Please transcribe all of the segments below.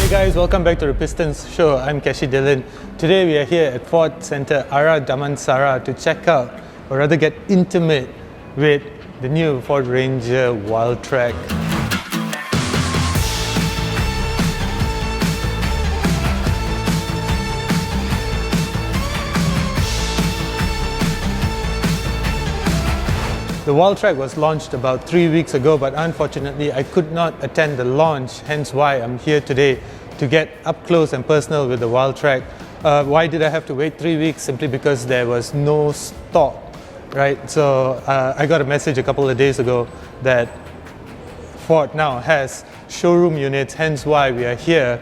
Hey guys, welcome back to the Pistons Show. I'm Keshi Dillon. Today we are here at Ford Centre Ara Damansara to check out, or rather get intimate with the new Ford Ranger Wildtrak. The Wildtrak was launched about 3 weeks ago, but unfortunately I could not attend the launch, hence why I'm here today to get up close and personal with the Wildtrak. Why did I have to wait 3 weeks? Simply because there was no stock, right? So I got a message a couple of days ago that Ford now has showroom units, hence why we are here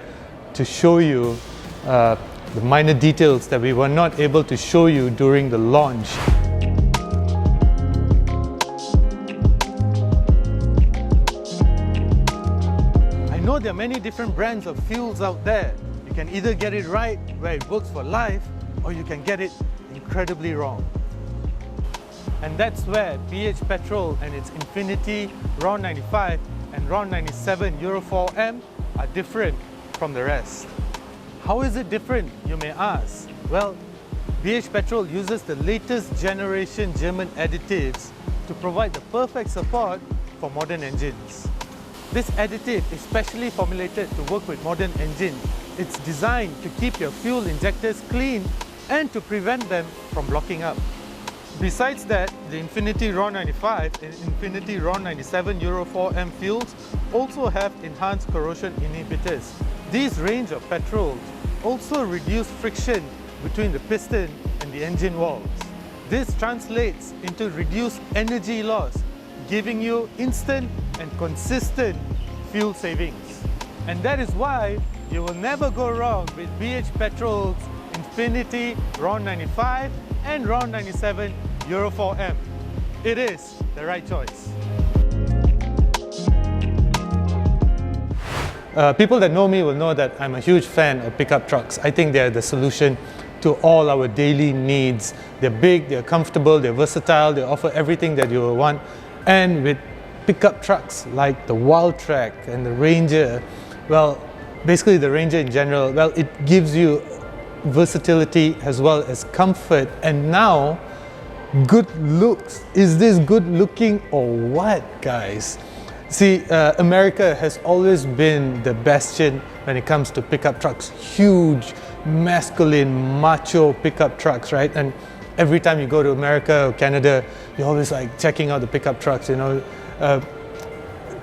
to show you the minor details that we were not able to show you during the launch. I know there are many different brands of fuels out there. You can either get it right, where it works for life, or you can get it incredibly wrong. And that's where BH Petrol and its Infinity RON 95 and RON 97 Euro 4M are different from the rest. How is it different, you may ask? Well, BH Petrol uses the latest generation German additives to provide the perfect support for modern engines. This additive is specially formulated to work with modern engines. It's designed to keep your fuel injectors clean and to prevent them from blocking up. Besides that, the Infinity RON 95 and Infinity RON 97 Euro 4M fuels also have enhanced corrosion inhibitors. These range of petrols also reduce friction between the piston and the engine walls. This translates into reduced energy loss, giving you instant and consistent fuel savings. And that is why you will never go wrong with BH Petrol's Infinity RON 95 and RON 97 Euro 4M. It is the right choice. People that know me will know that I'm a huge fan of pickup trucks. I think they're the solution to all our daily needs. They're big, they're comfortable, they're versatile, they offer everything that you will want. And with pickup trucks like the Wildtrak and the Ranger, well, basically the Ranger in general, well, it gives you versatility as well as comfort, and now good looks. Is this good looking or what, guys? See, America has always been the bastion when it comes to pickup trucks. Huge, masculine, macho pickup trucks, right? And every time you go to America or Canada, you're always like checking out the pickup trucks, you know.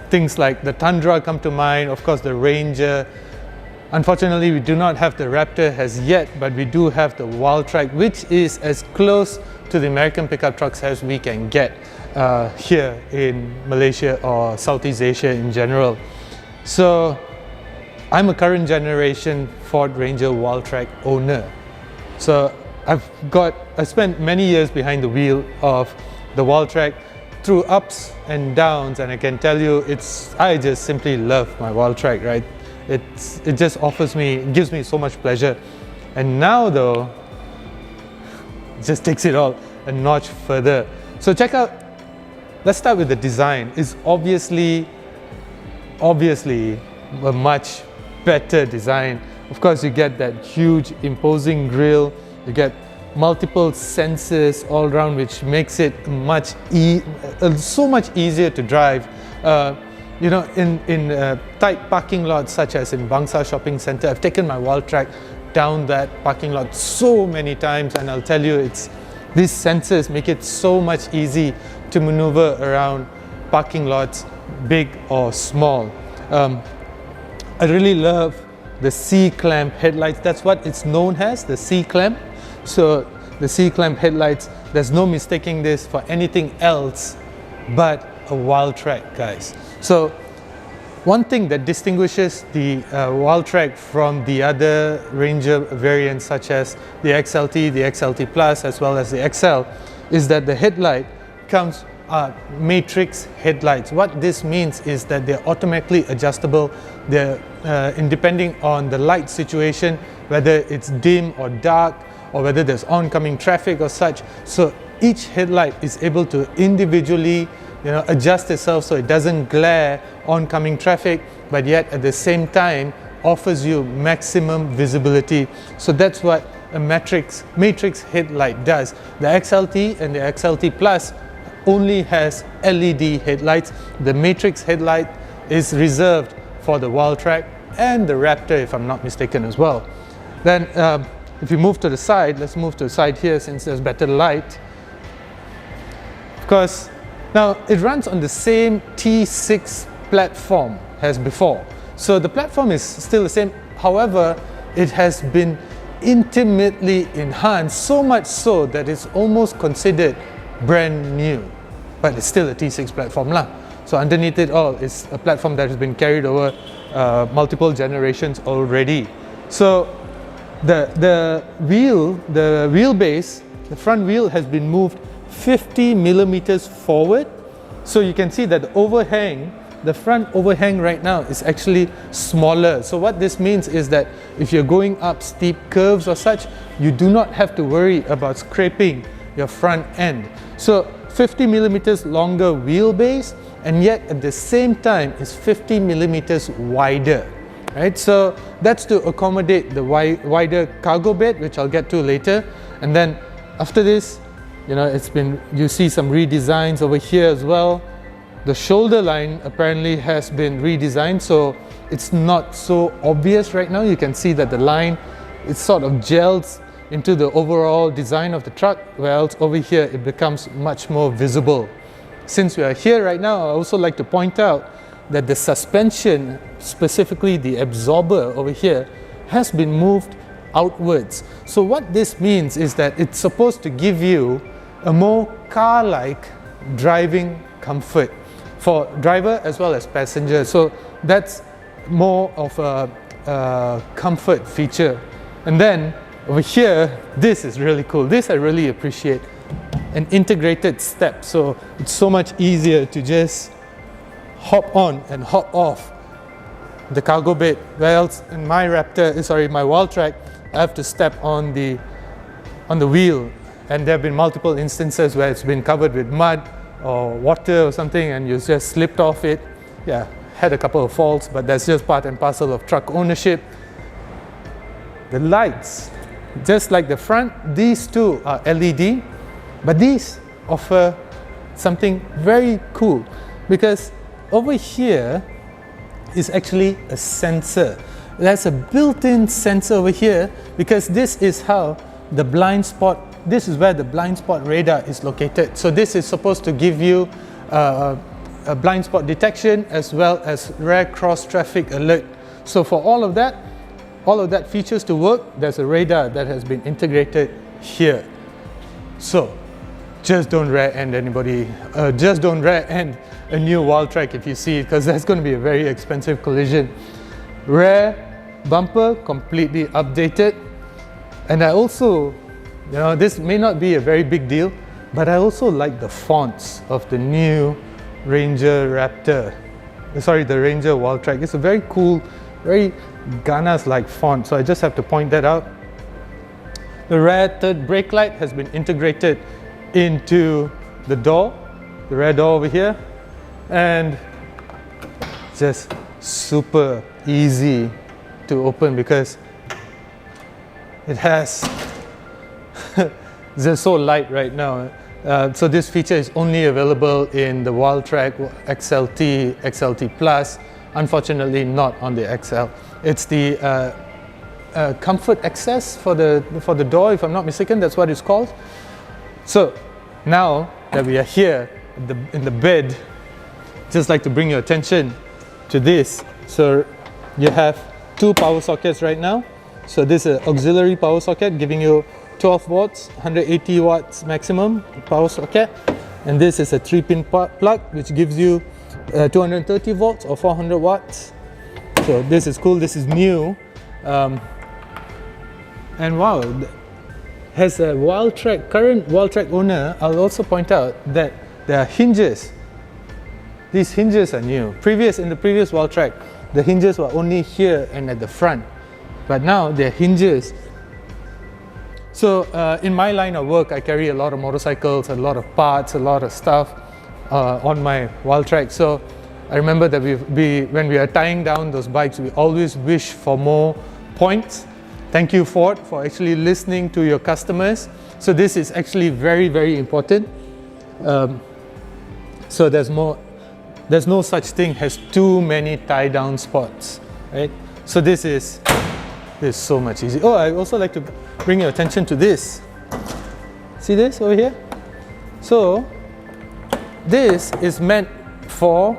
Things like the Tundra come to mind, of course the Ranger. Unfortunately, we do not have the Raptor as yet, but we do have the Wildtrak, which is as close to the American pickup trucks as we can get here in Malaysia or Southeast Asia in general. So I'm a current generation Ford Ranger Wildtrak owner. So I spent many years behind the wheel of the Wildtrak through ups and downs, and I can tell you I just simply love my Wildtrak, right? It just gives me so much pleasure. And now though, it just takes it all a notch further. So let's start with the design. It's obviously a much better design. Of course, you get that huge imposing grille, you get multiple sensors all around, which makes it so much easier to drive. You know, in tight parking lots such as in Bangsa Shopping Centre, I've taken my Wildtrak down that parking lot so many times, and I'll tell you, these sensors make it so much easy to maneuver around parking lots, big or small. I really love the C-clamp headlights. That's what it's known as, the C-clamp. So the C-clamp headlights, there's no mistaking this for anything else but a Wildtrak, guys. So one thing that distinguishes the Wildtrak from the other Ranger variants such as the XLT, the XLT Plus, as well as the XL, is that the headlight comes matrix headlights. What this means is that they're automatically adjustable. They're depending on the light situation, whether it's dim or dark, or whether there's oncoming traffic or such. So each headlight is able to individually adjust itself so it doesn't glare oncoming traffic, but yet at the same time offers you maximum visibility. So that's what a matrix headlight does. The XLT and the XLT Plus only has LED headlights. The matrix headlight is reserved for the Wildtrak and the Raptor, if I'm not mistaken, as well. Then if you move to the side, let's move to the side here since there's better light. Of course, now it runs on the same T6 platform as before. So the platform is still the same. However, it has been intimately enhanced, so much so that it's almost considered brand new. But it's still a T6 platform lah. So underneath it all is a platform that has been carried over multiple generations already. So the wheelbase, the front wheel has been moved 50 millimeters forward. So you can see that the overhang, the front overhang right now is actually smaller. So what this means is that if you're going up steep curves or such, you do not have to worry about scraping your front end. So 50 millimeters longer wheelbase, and yet at the same time is 50 millimeters wider, right? So that's to accommodate the wider cargo bed, which I'll get to later. And then after this, you know, you see some redesigns over here as well. The shoulder line apparently has been redesigned, so it's not so obvious right now. You can see that the line, it sort of gels into the overall design of the truck, whereas over here it becomes much more visible. Since we are here right now, I also like to point out that the suspension, specifically the absorber over here, has been moved outwards. So what this means is that it's supposed to give you a more car-like driving comfort for driver as well as passenger. So that's more of a comfort feature. And then over here, this is really cool. This I really appreciate. An integrated step. So it's so much easier to just hop on and hop off the cargo bed. Whereas in my Wildtrak, I have to step on the wheel. And there have been multiple instances where it's been covered with mud or water or something and you just slipped off it. Yeah, had a couple of falls, but that's just part and parcel of truck ownership. The lights, just like the front, these two are LED, but these offer something very cool because over here is actually a sensor. There's a built-in sensor over here because this is how the blind spot, this is where the blind spot radar is located. So this is supposed to give you a blind spot detection as well as rare cross traffic alert. So for all of that features to work, there's a radar that has been integrated here. So just don't rear end anybody, just don't rear end a new Wildtrak if you see it, because that's going to be a very expensive collision. Rear bumper completely updated. And I also, you know, this may not be a very big deal, but I also like the fonts of the new Ranger Raptor. Sorry, the Ranger Wildtrak. It's a very cool, very Ganas-like font, so I just have to point that out. The rear third brake light has been integrated into the door, the rear door over here, and just super easy to open because it has they're so light right now. So this feature is only available in the Wildtrak XLT, XLT Plus, unfortunately not on the XL. It's the comfort access for the door, if I'm not mistaken, that's what it's called. So now that we are here in the bed, just like to bring your attention to this. So you have two power sockets right now. So this is an auxiliary power socket giving you 12 watts, 180 watts maximum power socket. And this is a 3-pin plug which gives you 230 volts or 400 watts. So this is cool, this is new. And wow, as a current Wildtrak owner, I'll also point out that there are hinges. These hinges are new. In the previous Wildtrak, the hinges were only here and at the front. But now they're hinges. So in my line of work, I carry a lot of motorcycles, a lot of parts, a lot of stuff on my Wildtrak. So I remember that when we are tying down those bikes, we always wish for more points. Thank you, Ford, for actually listening to your customers. So this is actually very, very important. So there's no such thing as too many tie down spots, right? So this is so much easier. Oh, I also like to bring your attention to this. See this over here? So this is meant for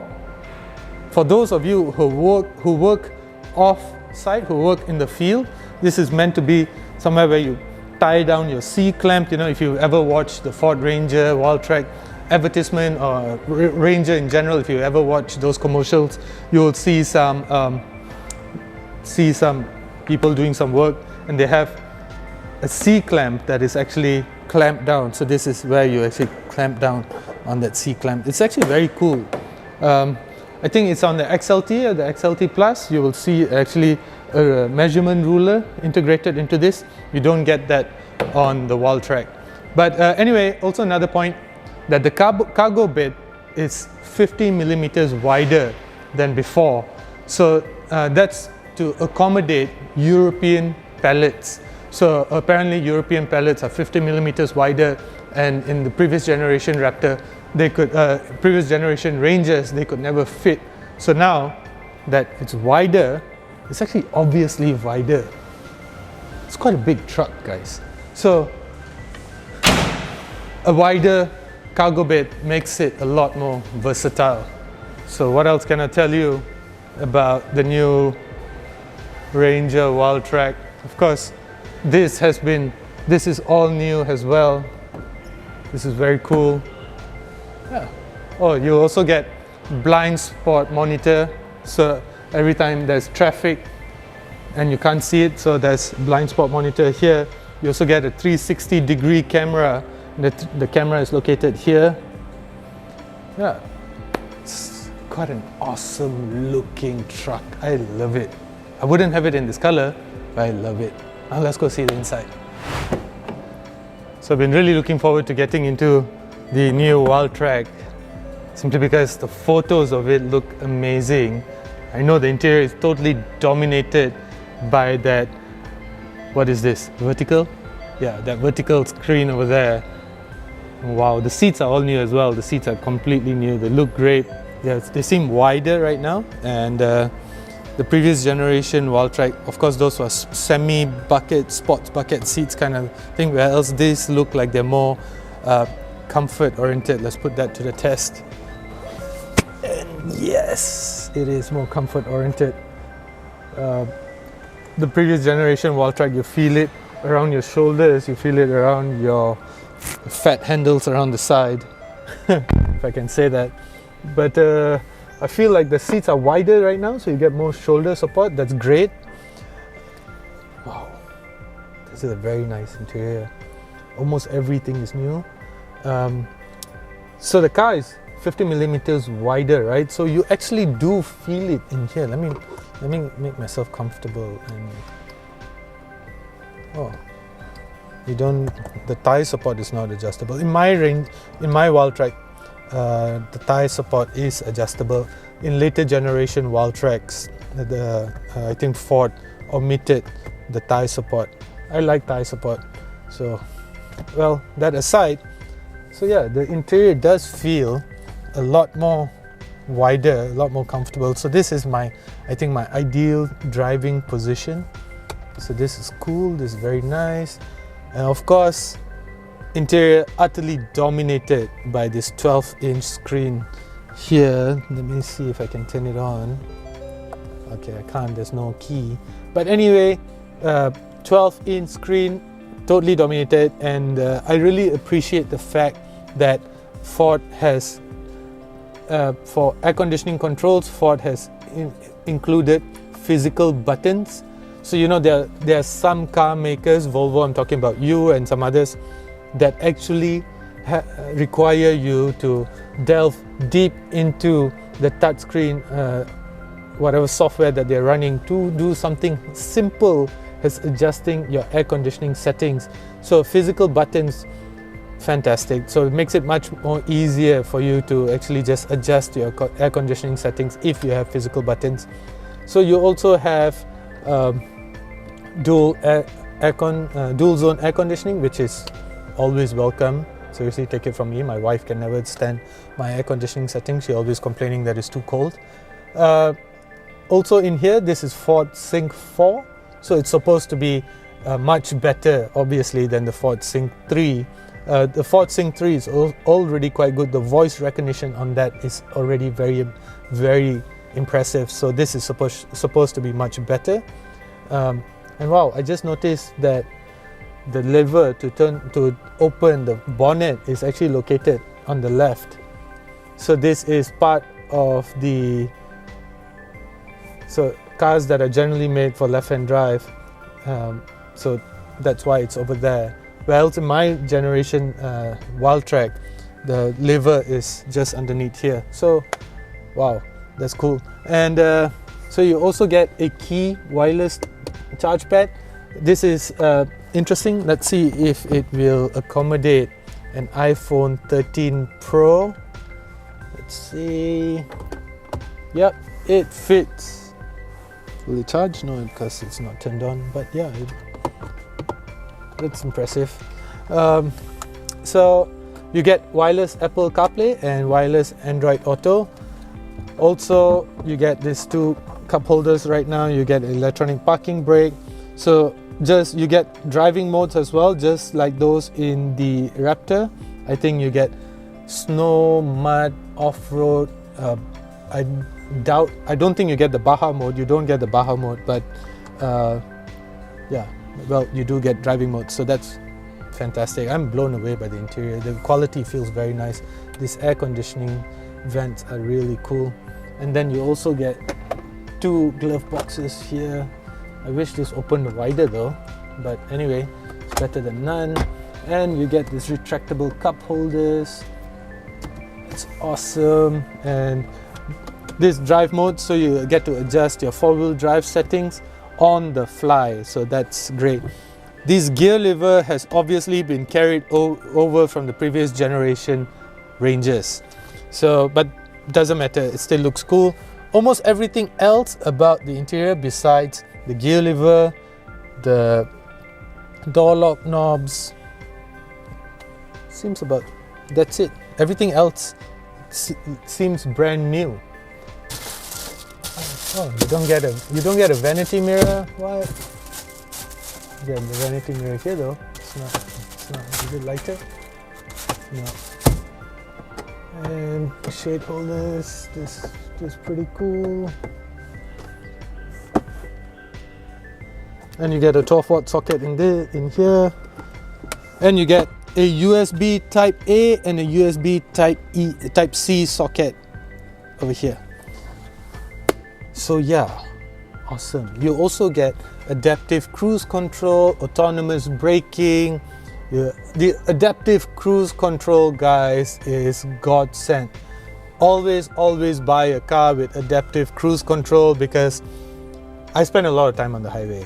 those of you who work off-site, who work in the field. This is meant to be somewhere where you tie down your C-clamp. You know, if you ever watch the Ford Ranger Wildtrak advertisement or Ranger in general, if you ever watch those commercials, you will see some people doing some work, and they have a C-clamp that is actually clamped down. So this is where you actually clamp down on that C-clamp. It's actually very cool. I think it's on the XLT or the XLT Plus. You will see actually a measurement ruler integrated into this. You don't get that on the Wildtrak. But anyway, also another point, that the cargo bed is 50 millimeters wider than before. So that's to accommodate European pallets. So apparently European pallets are 50 millimeters wider, and in the previous generation Raptor, previous generation Rangers, they could never fit. So now that it's wider, it's actually obviously wider. It's quite a big truck, guys. So a wider cargo bed makes it a lot more versatile. So what else can I tell you about the new Ranger Wildtrak? Of course, this is all new as well. This is very cool. Yeah. Oh, you also get blind spot monitor. So every time there's traffic and you can't see it, so there's blind spot monitor here. You also get a 360-degree camera. The camera is located here. Yeah, it's quite an awesome looking truck. I love it. I wouldn't have it in this color, but I love it. Now let's go see the inside. So I've been really looking forward to getting into the new Wildtrak, simply because the photos of it look amazing. I know the interior is totally dominated by that, what is this, vertical? Yeah, that vertical screen over there. Wow, the seats are all new as well. The seats are completely new. They look great. Yeah, they seem wider right now. And the previous generation Wildtrak, of course, those were semi-bucket, sports bucket seats kind of thing, where else these look like they're more comfort oriented. Let's put that to the test. And yes, it is more comfort oriented. The previous generation Wildtrak, you feel it around your shoulders, you feel it around your fat handles around the side, if I can say that. But I feel like the seats are wider right now, so you get more shoulder support. That's great. Wow, this is a very nice interior. Almost everything is new. So the car is 50 millimeters wider, right? So you actually do feel it in here. Let me make myself comfortable. And oh, you don't. The thigh support is not adjustable. In my range, in my Wildtrak, the thigh support is adjustable. In later generation Wildtraks, I think Ford omitted the thigh support. I like thigh support. So, well, that aside, so yeah, the interior does feel a lot more wider, a lot more comfortable. So this is I think my ideal driving position. So this is cool, this is very nice. And of course, interior utterly dominated by this 12-inch screen here. Let me see if I can turn it on. Okay, I can't, there's no key. But anyway, 12-inch screen, totally dominated. And I really appreciate the fact that Ford has, for air conditioning controls, Ford has included physical buttons. So you know, there are some car makers, Volvo I'm talking about, you and some others, that actually require you to delve deep into the touchscreen, whatever software that they're running, to do something simple as adjusting your air conditioning settings. So physical buttons fantastic. So it makes it much more easier for you to actually just adjust your air conditioning settings if you have physical buttons. So you also have dual zone air conditioning, which is always welcome. Seriously, take it from me, my wife can never stand my air conditioning settings. She's always complaining that it's too cold. Also in here, this is Ford Sync 4, so it's supposed to be much better obviously than the Ford Sync 3. The Ford Sync 3 is already quite good. The voice recognition on that is already very, very impressive, so this is supposed to be much better. And wow, I just noticed that the lever to open the bonnet is actually located on the left. So this is part of the cars that are generally made for left-hand drive. So that's why it's over there. Whereas in my generation Wildtrak, the lever is just underneath here. So wow, that's cool. And so you also get a key wireless charge pad. This is interesting. Let's see if it will accommodate an iPhone 13 Pro. Let's see. Yep, it fits. Will it charge? No, because it's not turned on. But yeah, that's impressive. So you get wireless Apple CarPlay and wireless Android Auto. Also, you get these two cup holders right now. You get electronic parking brake. So you get driving modes as well, just like those in the Raptor. I think you get snow, mud, off-road. I don't think you get the Baja mode. You don't get the Baja mode, but yeah, well, you do get driving mode, so that's fantastic. I'm blown away by the interior. The quality feels very nice. These air conditioning vents are really cool. And then you also get two glove boxes here. I wish this opened wider though, but anyway, it's better than none. And you get these retractable cup holders. It's awesome. And this drive mode, so you get to adjust your four-wheel drive settings on the fly, so that's great. This gear lever has obviously been carried over from the previous generation Rangers, so but doesn't matter, it still looks cool. Almost everything else about the interior besides the gear lever, the door lock knobs, seems about that's it. Everything else seems brand new. Oh, you don't get a vanity mirror. What? You get the vanity mirror here though. It's not. Is it lighter? No. And shade holders. This is pretty cool. And you get a 12-watt socket in here. And you get a USB Type A and a USB Type C socket over here. So yeah, awesome. You also get adaptive cruise control, autonomous braking. The adaptive cruise control, guys, is godsend. Always buy a car with adaptive cruise control, because I spend a lot of time on the highway.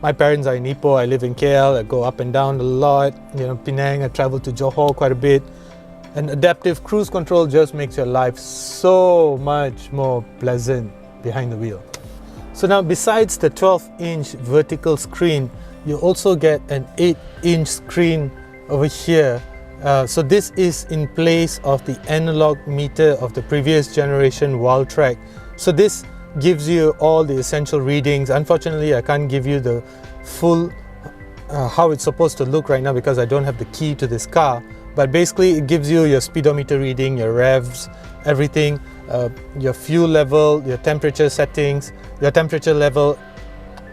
My parents are in Ipoh, I live in KL, I go up and down a lot, Penang, I travel to Johor quite a bit. And adaptive cruise control just makes your life so much more pleasant behind the wheel. So now, besides the 12-inch vertical screen, you also get an 8-inch screen over here. So this is in place of the analog meter of the previous generation Wildtrak. So this gives you all the essential readings. Unfortunately, I can't give you the full how it's supposed to look right now because I don't have the key to this car. But basically, it gives you your speedometer reading, your revs, everything, your fuel level, your temperature settings, your temperature level,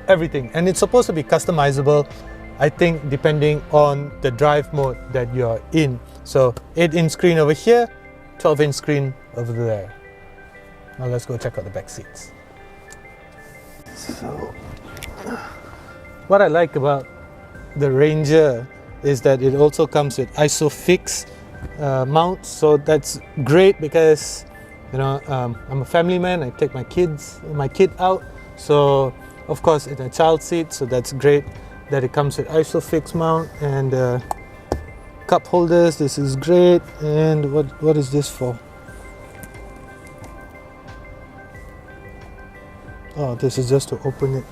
everything. And it's supposed to be customizable, I think, depending on the drive mode that you're in. So 8-inch screen over here, 12-inch screen over there. Now let's go check out the back seats. So what I like about the Ranger is that it also comes with ISOFIX mounts. So that's great because I'm a family man. I take my kid out. So of course in a child seat. So that's great that it comes with ISOFIX mount, and cup holders. This is great. And what is this for? Oh, this is just to open it.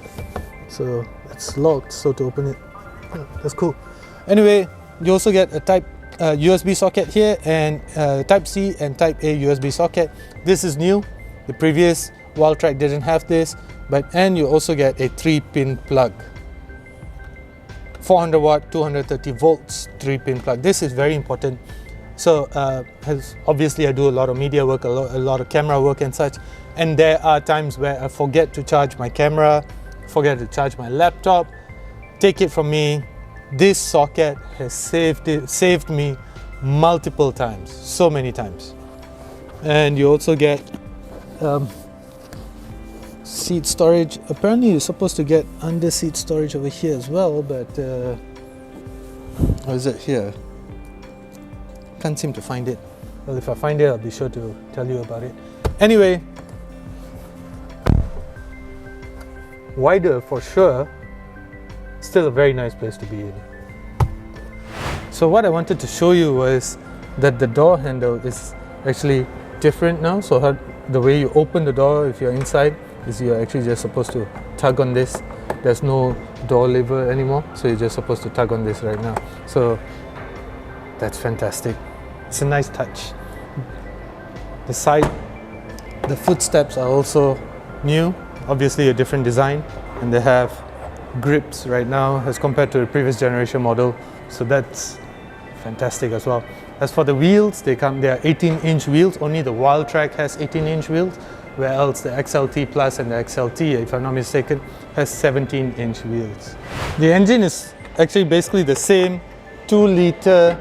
So it's locked, so to open it, that's cool. Anyway, you also get a type USB socket here, and type C and type A USB socket. This is new. The previous Wildtrak didn't have this, and you also get a 3-pin plug. 400 watt, 230 volts, 3-pin plug. This is very important. So obviously I do a lot of media work, a lot of camera work and such, and there are times where I forget to charge my camera, forget to charge my laptop. Take it from me, this socket has saved me multiple times, so many times. And you also get seat storage. Apparently you're supposed to get under seat storage over here as well, but or is it here? Can't seem to find it. Well, if I find it, I'll be sure to tell you about it. Anyway, wider for sure, still a very nice place to be in. So what I wanted to show you was that the door handle is actually different now. So the way you open the door if you're inside is you're actually just supposed to tug on this. There's no door lever anymore, so you're just supposed to tug on this right now. So that's fantastic. It's a nice touch. The footsteps are also new, obviously a different design, and they have grips right now as compared to the previous generation model, so that's fantastic as well. As for the wheels, they are 18-inch wheels. Only the Wildtrak has 18-inch wheels, where else the XLT Plus and the XLT, if I'm not mistaken, has 17-inch wheels. The engine is actually basically the same 2-liter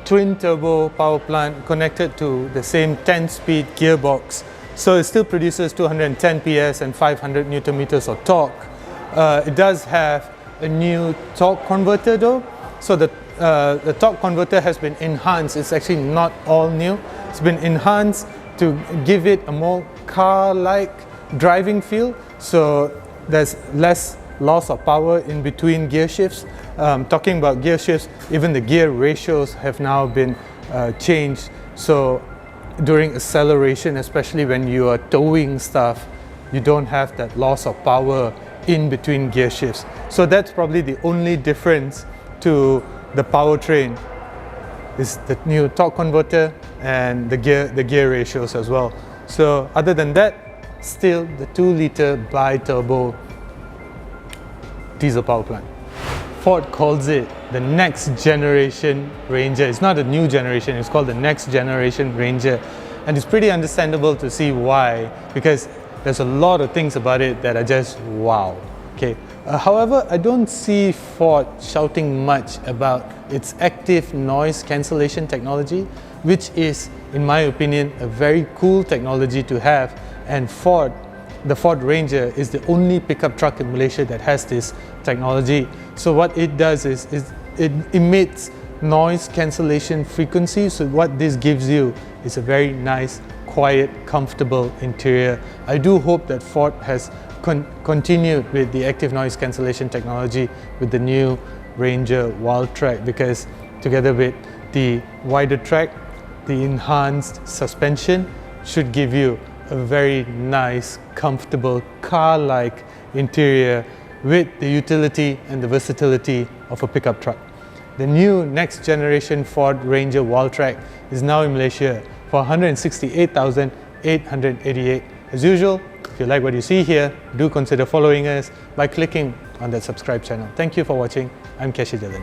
twin-turbo power plant connected to the same 10-speed gearbox. So it still produces 210 PS and 500 Newton meters of torque. It does have a new torque converter though. So the torque converter has been enhanced. It's actually not all new. It's been enhanced to give it a more car-like driving feel. So there's less loss of power in between gear shifts. Talking about gear shifts, even the gear ratios have now been changed. So during acceleration, especially when you are towing stuff, you don't have that loss of power in between gear shifts. So that's probably the only difference to the powertrain, is the new torque converter and the gear ratios as well. So other than that, still the 2-liter bi-turbo diesel power plant. Ford calls it the next generation Ranger. It's not a new generation, it's called the next generation Ranger. And it's pretty understandable to see why, because there's a lot of things about it that are just wow. Okay. However, I don't see Ford shouting much about its active noise cancellation technology, which is, in my opinion, a very cool technology to have. And the Ford Ranger is the only pickup truck in Malaysia that has this technology. So what it does is it emits noise cancellation frequency. So what this gives you is a very nice, quiet, comfortable interior. I do hope that Ford has continued with the active noise cancellation technology with the new Ranger Wildtrak, because together with the wider track, the enhanced suspension should give you a very nice, comfortable, car-like interior with the utility and the versatility of a pickup truck. The new next generation Ford Ranger Wildtrak is now in Malaysia for 168,888. As usual, if you like what you see here, do consider following us by clicking on that subscribe channel. Thank you for watching. I'm Keshi Dylan.